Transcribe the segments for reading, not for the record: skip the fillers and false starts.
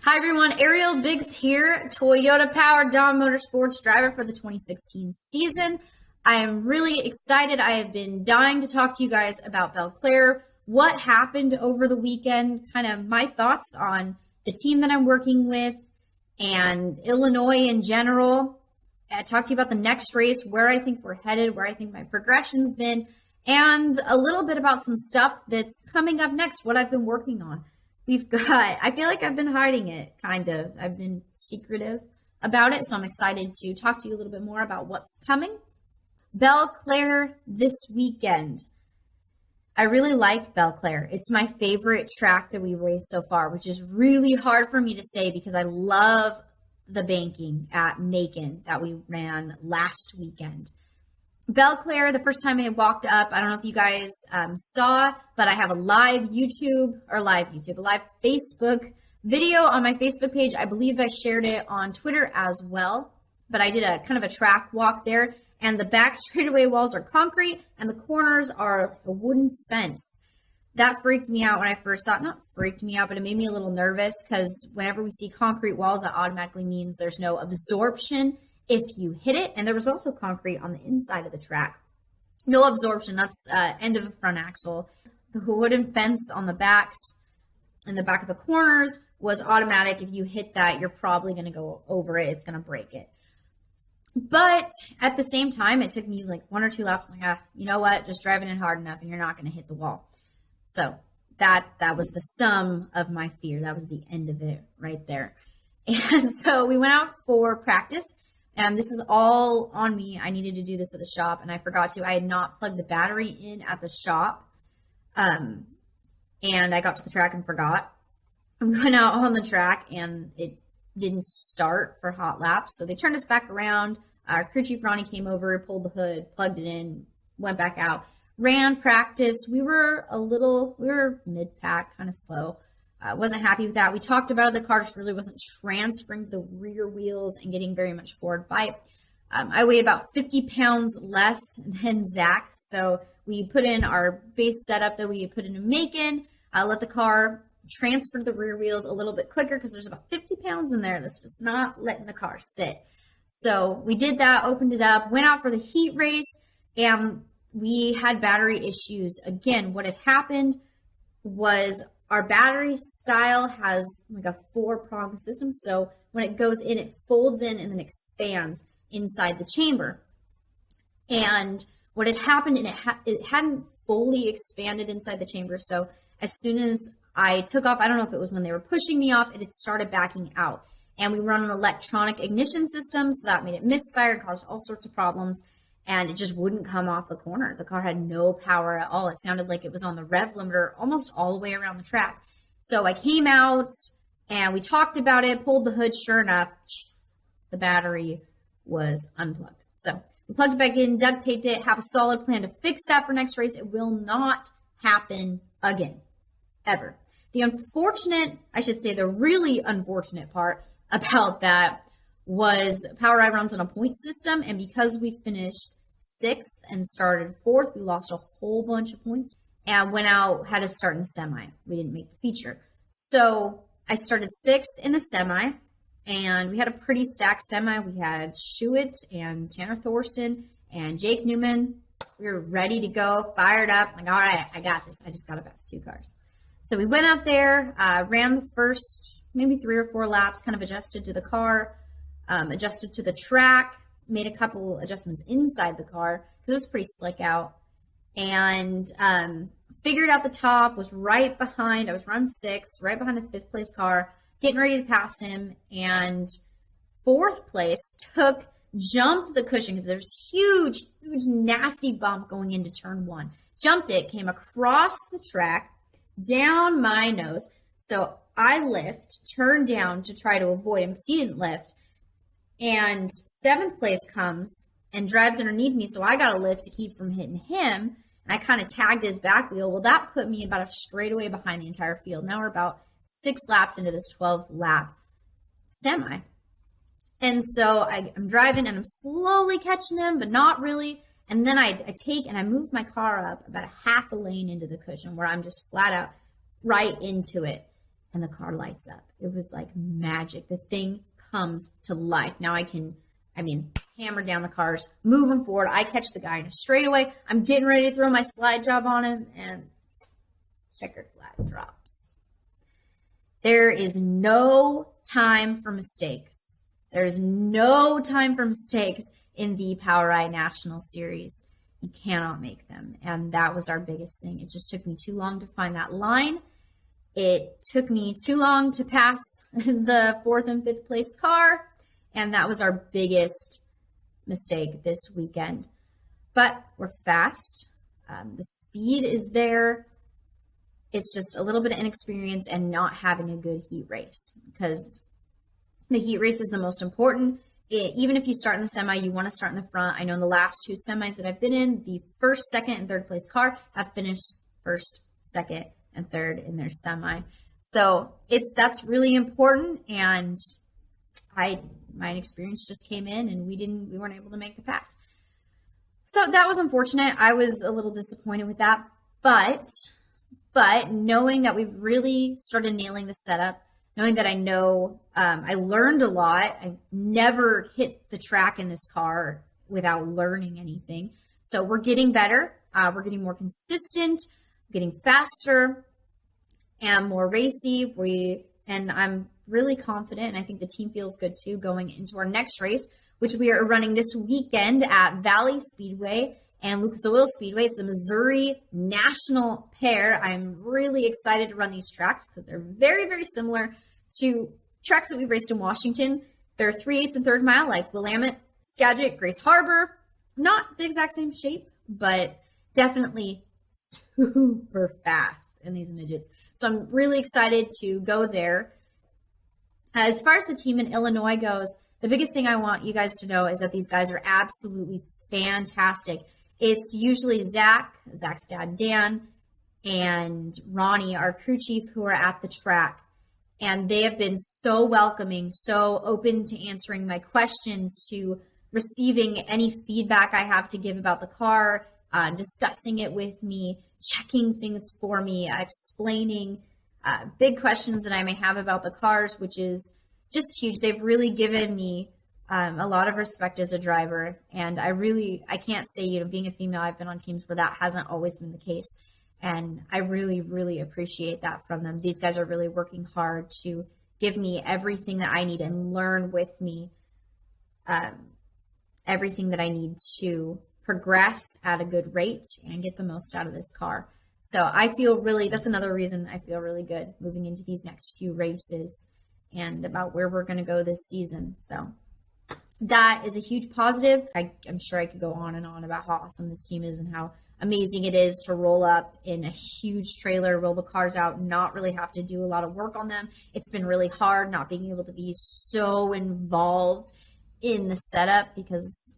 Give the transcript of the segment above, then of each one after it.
Hi everyone, Ariel Biggs here, Toyota-powered Daum Motorsports driver for the 2016 season. I am really excited. I have been dying to talk to you guys about Belle-Clair, what happened over the weekend, kind of my thoughts on the team that I'm working with and Illinois in general. I talked to you about the next race, where I think we're headed, where I think my progression's been, and a little bit about some stuff that's coming up next, what I've been working on. I feel like I've been hiding it, kind of. I've been secretive about it, so I'm excited to talk to you a little bit more about what's coming. Belle-Clair this weekend. I really like Belle-Clair. It's my favorite track that we raced so far, which is really hard for me to say because I love the banking at Macon that we ran last weekend. Belle-Clair, the first time I walked up, I don't know if you guys saw, but I have a live Facebook video on my Facebook page. I believe I shared it on Twitter as well, but I did a kind of a track walk there, and the back straightaway walls are concrete, and the corners are a wooden fence. That freaked me out when I first saw it. Not freaked me out, but it made me a little nervous because whenever we see concrete walls, that automatically means there's no absorption if you hit it. And there was also concrete on the inside of the track. No absorption. That's end of the front axle. The wooden fence on the backs and the back of the corners was automatic. If you hit that, you're probably going to go over it. It's going to break it. But at the same time, it took me like one or two laps. Like, you know what? Just driving it hard enough and you're not going to hit the wall. So that was the sum of my fear. That was the end of it right there. And so we went out for practice. And this is all on me. I needed to do this at the shop, and I forgot to. I had not plugged the battery in at the shop, and I got to the track and forgot. I went out on the track, and it didn't start for hot laps, so they turned us back around. Our crew chief, Ronnie, came over, pulled the hood, plugged it in, went back out, ran practice. We were mid-pack, kind of slow. Wasn't happy with that. We talked about it. The car just really wasn't transferring the rear wheels and getting very much forward bite. I weigh about 50 pounds less than Zach, so we put in our base setup that we put in Macon, let the car transfer the rear wheels a little bit quicker because there's about 50 pounds in there that's just not letting the car sit. So we did that, opened it up, went out for the heat race, and we had battery issues. Again, what had happened was our battery style has like a 4-prong system. So when it goes in, it folds in and then expands inside the chamber. And what had happened, and it hadn't fully expanded inside the chamber. So as soon as I took off, I don't know if it was when they were pushing me off, it started backing out. And we run an electronic ignition system, so that made it misfire, caused all sorts of problems. And it just wouldn't come off the corner. The car had no power at all. It sounded like it was on the rev limiter almost all the way around the track. So I came out and we talked about it, pulled the hood. Sure enough, the battery was unplugged. So we plugged it back in, duct taped it, have a solid plan to fix that for next race. It will not happen again, ever. The really unfortunate part about that was PowerEye runs on a point system, and because we finished 6th and started 4th, we lost a whole bunch of points and went out, had to start in the semi. We didn't make the feature. So I started 6th in the semi, and we had a pretty stacked semi. We had Schuett and Tanner Thorson and Jake Newman. We were ready to go, fired up. Like, all right, I got this. I just got to best 2 cars. So we went out there, ran the first maybe 3 or 4 laps, kind of adjusted to the car, adjusted to the track, made a couple adjustments inside the car because it was pretty slick out, and figured out the top, was right behind. I was run 6th, right behind the 5th place car, getting ready to pass him, and 4th place jumped the cushion because there's huge, nasty bump going into turn 1. Jumped it, came across the track, down my nose. So I lift, turned down to try to avoid him because he didn't lift. And 7th place comes and drives underneath me, so I got to lift to keep from hitting him. And I kind of tagged his back wheel. Well, that put me about a straightaway behind the entire field. Now we're about 6 laps into this 12-lap semi. And so I'm driving, and I'm slowly catching him, but not really. And then I take and I move my car up about a half a lane into the cushion where I'm just flat out right into it. and the car lights up. It was like magic. The thing comes to life. Now hammer down the cars, moving forward. I catch the guy in a straightaway. I'm getting ready to throw my slide job on him, and checkered flag drops. There is no time for mistakes. There's no time for mistakes in the POWRi National Series. You cannot make them. And that was our biggest thing. It just took me too long to find that line. It took me too long to pass the 4th and 5th place car. And that was our biggest mistake this weekend. But we're fast. The speed is there. It's just a little bit of inexperience and not having a good heat race, because the heat race is the most important. Even if you start in the semi, you want to start in the front. I know in the last 2 semis that I've been in, the 1st, 2nd, and 3rd place car have finished 1st, 2nd, and 3rd in their semi. So that's really important. And my experience just came in, and we weren't able to make the pass. So that was unfortunate. I was a little disappointed with that, but knowing that we've really started nailing the setup, knowing that I learned a lot. I never hit the track in this car without learning anything. So we're getting better. We're getting more consistent, getting faster, and more racy. And I'm really confident, and I think the team feels good too, going into our next race, which we are running this weekend at Valley Speedway and Lucas Oil Speedway. It's the Missouri National Pair. I'm really excited to run these tracks because they're very, very similar to tracks that we've raced in Washington. They're 3/8 and 3rd mile, like Willamette, Skagit, Grace Harbor. Not the exact same shape, but definitely super fast in these midgets. So I'm really excited to go there. As far as the team in Illinois goes, the biggest thing I want you guys to know is that these guys are absolutely fantastic. It's usually Zach's dad, Dan, and Ronnie, our crew chief, who are at the track. And they have been so welcoming, so open to answering my questions, to receiving any feedback I have to give about the car, discussing it with me, checking things for me, explaining big questions that I may have about the cars, which is just huge. They've really given me a lot of respect as a driver. And I can't say, being a female, I've been on teams where that hasn't always been the case. And I really, really appreciate that from them. These guys are really working hard to give me everything that I need and learn with me everything that I need to progress at a good rate and get the most out of this car. So that's another reason I feel really good moving into these next few races and about where we're going to go this season. So that is a huge positive. I'm sure I could go on and on about how awesome this team is and how amazing it is to roll up in a huge trailer, roll the cars out, not really have to do a lot of work on them. It's been really hard not being able to be so involved in the setup because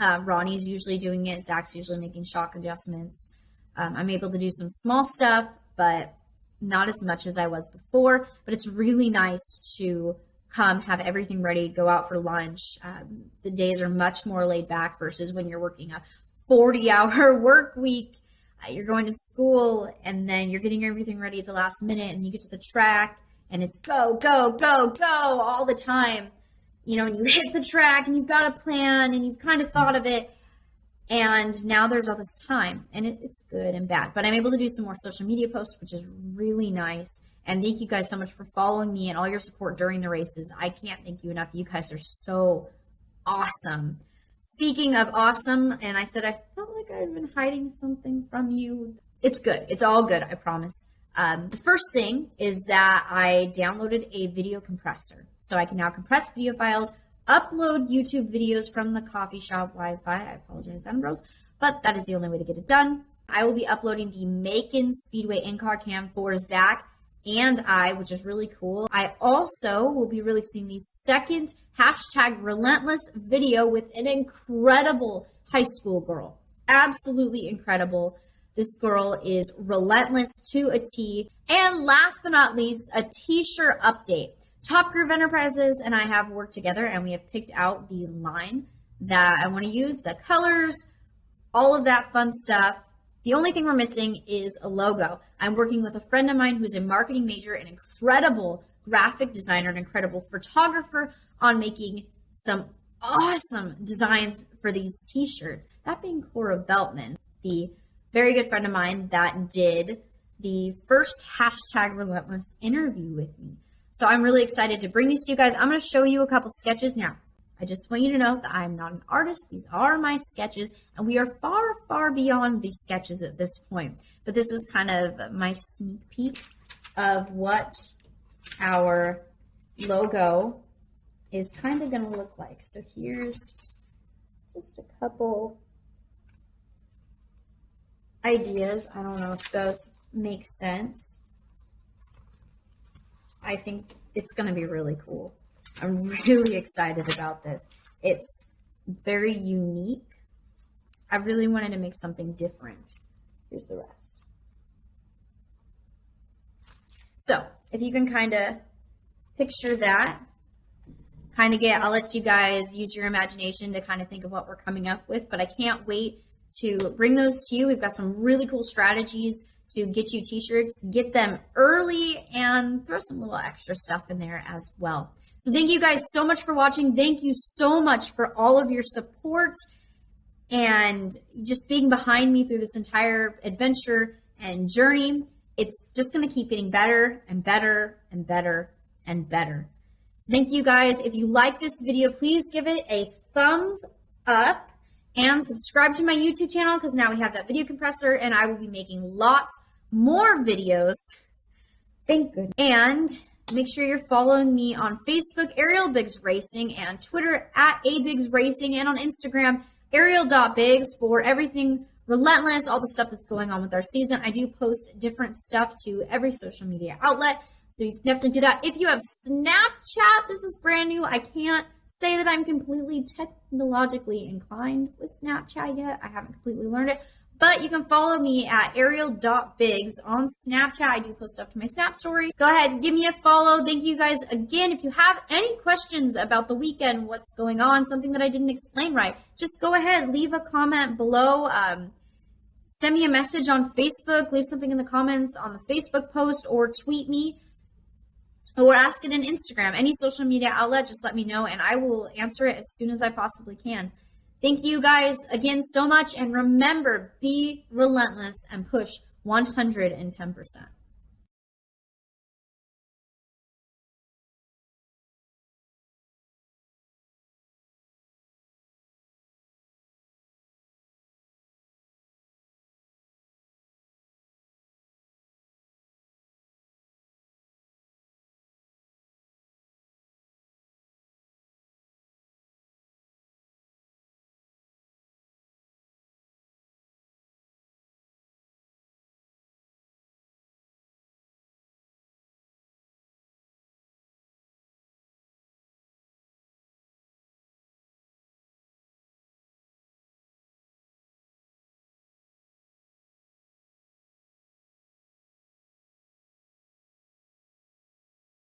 Ronnie's usually doing it. Zach's usually making shock adjustments. I'm able to do some small stuff, but not as much as I was before. But it's really nice to come, have everything ready, go out for lunch. The days are much more laid back versus when you're working a 40-hour work week. You're going to school, and then you're getting everything ready at the last minute, and you get to the track, and it's go, go, go, go all the time. And you hit the track, and you've got a plan, and you've kind of thought of it, and now there's all this time, and it's good and bad. But I'm able to do some more social media posts, which is really nice. And thank you guys so much for following me and all your support during the races. I can't thank you enough. You guys are so awesome. Speaking of awesome, and I said I felt like I've been hiding something from you. It's good. It's all good, I promise. The first thing is that I downloaded a video compressor. So I can now compress video files, upload YouTube videos from the coffee shop Wi-Fi. I apologize, Ambrose, but that is the only way to get it done. I will be uploading the Macon Speedway in-car cam for Zach and I, which is really cool. I also will be releasing the second #Relentless video with an incredible high school girl. Absolutely incredible. This girl is relentless to a T. And last but not least, a t-shirt update. Top Groove Enterprises and I have worked together, and we have picked out the line that I want to use, the colors, all of that fun stuff. The only thing we're missing is a logo. I'm working with a friend of mine who's a marketing major, an incredible graphic designer, an incredible photographer, on making some awesome designs for these t-shirts. That being Cora Veltman, the very good friend of mine that did the first #Relentless interview with me. So I'm really excited to bring these to you guys. I'm going to show you a couple sketches now. I just want you to know that I'm not an artist. These are my sketches, and we are far, far beyond these sketches at this point. But this is kind of my sneak peek of what our logo is kind of going to look like. So here's just a couple ideas. I don't know if those make sense. I think it's going to be really cool. I'm really excited about this. It's very unique. I really wanted to make something different. Here's the rest. So if you can kind of picture that, I'll let you guys use your imagination to kind of think of what we're coming up with, but I can't wait to bring those to you. We've got some really cool strategies to get you t-shirts, get them early, and throw some little extra stuff in there as well. So thank you guys so much for watching. Thank you so much for all of your support and just being behind me through this entire adventure and journey. It's just going to keep getting better and better and better and better. So thank you guys. If you like this video, please give it a thumbs up and subscribe to my YouTube channel, because now we have that video compressor and I will be making lots more videos. Thank goodness. And make sure you're following me on Facebook, Ariel Biggs Racing, and Twitter @ABiggsRacing, and on Instagram, Ariel.Biggs, for everything relentless, all the stuff that's going on with our season. I do post different stuff to every social media outlet, so you can definitely do that. If you have Snapchat, this is brand new. I can't say that I'm completely technologically inclined with Snapchat yet. I haven't completely learned it. But you can follow me at Ariel.Biggs on Snapchat. I do post stuff to my Snap story. Go ahead and give me a follow. Thank you guys again. If you have any questions about the weekend, what's going on, something that I didn't explain right, just go ahead, leave a comment below. Send me a message on Facebook. Leave something in the comments on the Facebook post, or tweet me, or ask it in Instagram. Any social media outlet, just let me know, and I will answer it as soon as I possibly can. Thank you guys again so much, and remember, be relentless and push 110%.